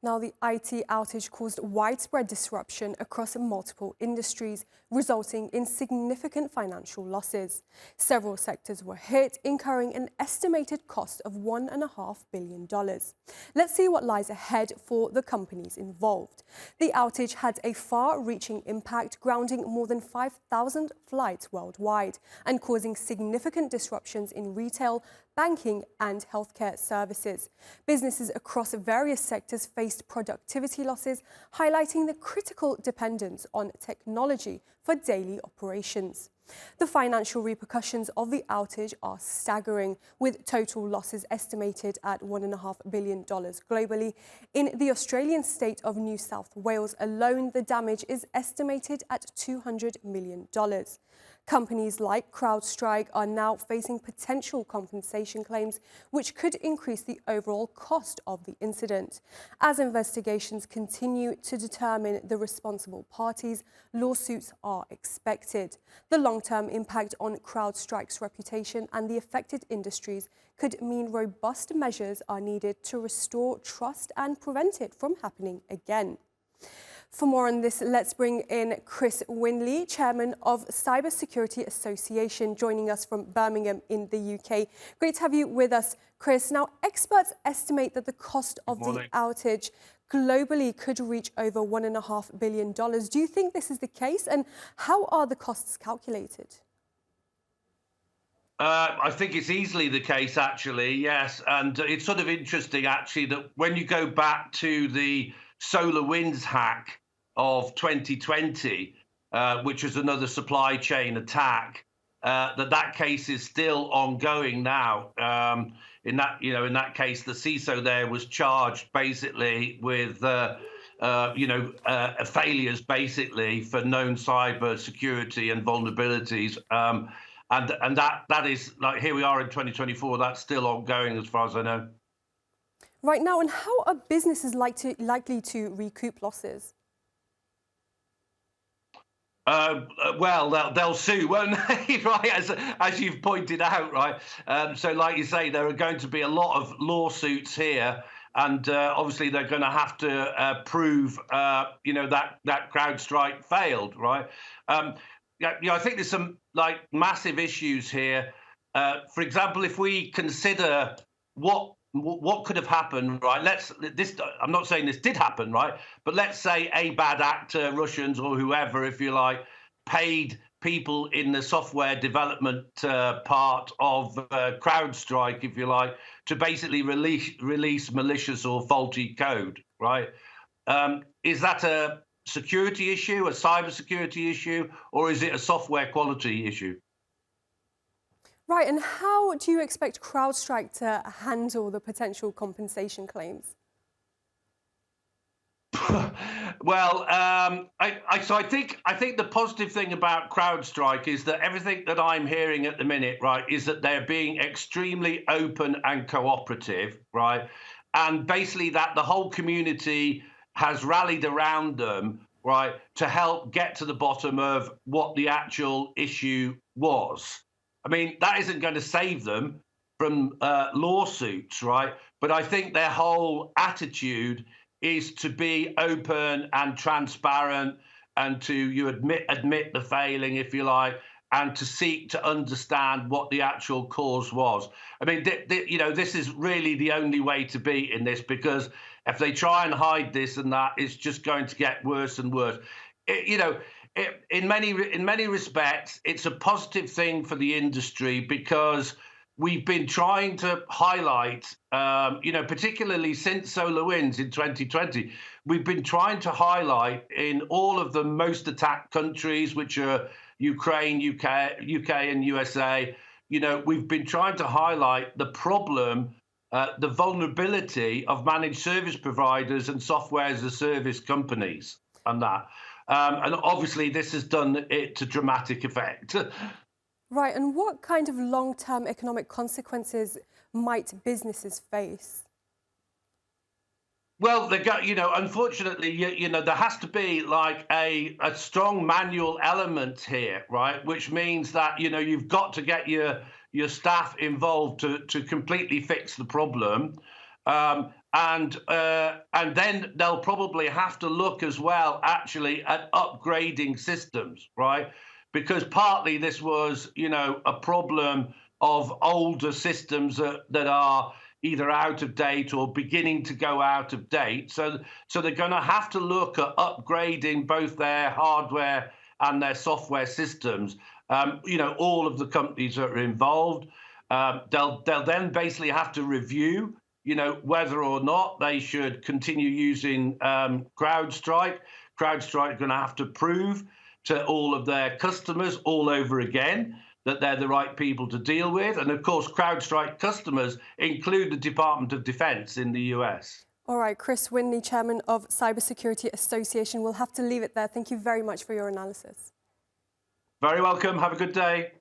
Now, the IT outage caused widespread disruption across multiple industries, resulting in significant financial losses. Several sectors were hit, incurring an estimated cost of $1.5 billion. Let's see what lies ahead for the companies involved. The outage had a far-reaching impact, grounding more than 5,000 flights worldwide and causing significant disruptions in retail, banking and healthcare services. Businesses across various sectors faced productivity losses, highlighting the critical dependence on technology for daily operations. The financial repercussions of the outage are staggering, with total losses estimated at $1.5 billion globally. In the Australian state of New South Wales alone, the damage is estimated at $200 million. Companies like CrowdStrike are now facing potential compensation claims, which could increase the overall cost of the incident. As investigations continue to determine the responsible parties, lawsuits are expected. The long-term impact on CrowdStrike's reputation and the affected industries could mean robust measures are needed to restore trust and prevent it from happening again. For more on this, let's bring in Chris Winley, Chairman of Cybersecurity Association, joining us from Birmingham in the UK. Great to have you with us, Chris. Now, experts estimate that the cost of the outage globally could reach over $1.5 billion. Do you think this is the case, and how are the costs calculated? I think it's easily the case, actually, yes. And it's sort of interesting, actually, that when you go back to the SolarWinds hack of 2020, which was another supply chain attack, that case is still ongoing now. In that case, the CISO there was charged basically with failures basically for known cyber security and vulnerabilities. And that is, like, here we are in 2024, that's still ongoing as far as I know. Right now, and how are businesses likely to recoup losses? Well, they'll sue, won't they? Right, as you've pointed out, right? So like you say, there are going to be a lot of lawsuits here, and obviously they're going to have to prove, that CrowdStrike failed, right? I think there's some massive issues here. For example, if we consider what could have happened, right? I'm not saying this did happen, right? But let's say a bad actor, Russians or whoever, if you like, paid people in the software development part of CrowdStrike, if you like, to basically release malicious or faulty code, right? Is that a security issue, a cybersecurity issue, or is it a software quality issue? Right, and how do you expect CrowdStrike to handle the potential compensation claims? Well, I think the positive thing about CrowdStrike is that everything that I'm hearing at the minute, right, is that they're being extremely open and cooperative, right, and basically that the whole community has rallied around them, right, to help get to the bottom of what the actual issue was. I mean, that isn't going to save them from lawsuits, right? But I think their whole attitude is to be open and transparent, and to admit the failing, if you like, and to seek to understand what the actual cause was. I mean, this is really the only way to be in this, because if they try and hide this and that, it's just going to get worse and worse. In many respects, it's a positive thing for the industry, because we've been trying to highlight, particularly since SolarWinds in 2020, we've been trying to highlight in all of the most attacked countries, which are Ukraine, UK and USA, we've been trying to highlight the problem, the vulnerability of managed service providers and software as a service companies and that. And obviously, this has done it to dramatic effect. Right, and what kind of long-term economic consequences might businesses face? Well, unfortunately, there has to be like a strong manual element here, right? Which means that, you've got to get your staff involved to completely fix the problem. and then they'll probably have to look as well, actually, at upgrading systems, right? Because partly this was, a problem of older systems that are either out of date or beginning to go out of date. So they're going to have to look at upgrading both their hardware and their software systems. All of the companies that are involved, they'll then basically have to review, whether or not they should continue using CrowdStrike. CrowdStrike are going to have to prove to all of their customers all over again that they're the right people to deal with. And of course, CrowdStrike customers include the Department of Defense in the US. All right, Chris Whitney, Chairman of Cybersecurity Association. We'll have to leave it there. Thank you very much for your analysis. Very welcome. Have a good day.